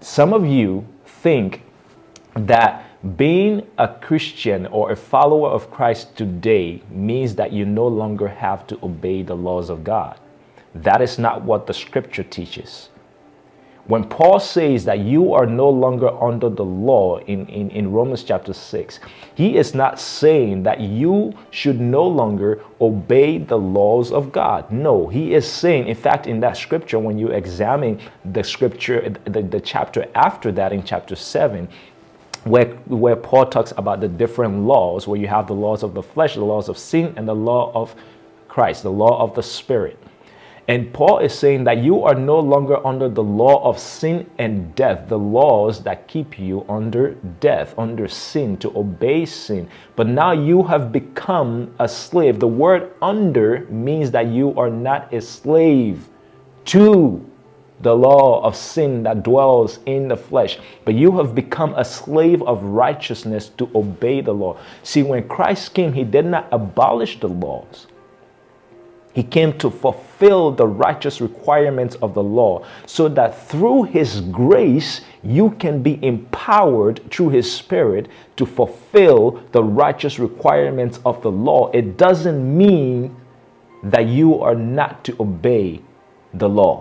Some of you think that being a Christian or a follower of Christ today means that you no longer have to obey the laws of God. That is not what the scripture teaches. When Paul says that you are no longer under the law in Romans chapter 6, he is not saying that you should no longer obey the laws of God. No, he is saying, in fact, in that scripture, when you examine the scripture, the chapter after that in chapter 7, where Paul talks about the different laws, where you have the laws of the flesh, the laws of sin, and the law of Christ, the law of the Spirit. And Paul is saying that you are no longer under the law of sin and death, the laws that keep you under death, under sin, to obey sin. But now you have become a slave. The word under means that you are not a slave to the law of sin that dwells in the flesh, but you have become a slave of righteousness to obey the law. See, when Christ came, he did not abolish the laws. He came to fulfill the righteous requirements of the law so that through his grace, you can be empowered through his Spirit to fulfill the righteous requirements of the law. It doesn't mean that you are not to obey the law.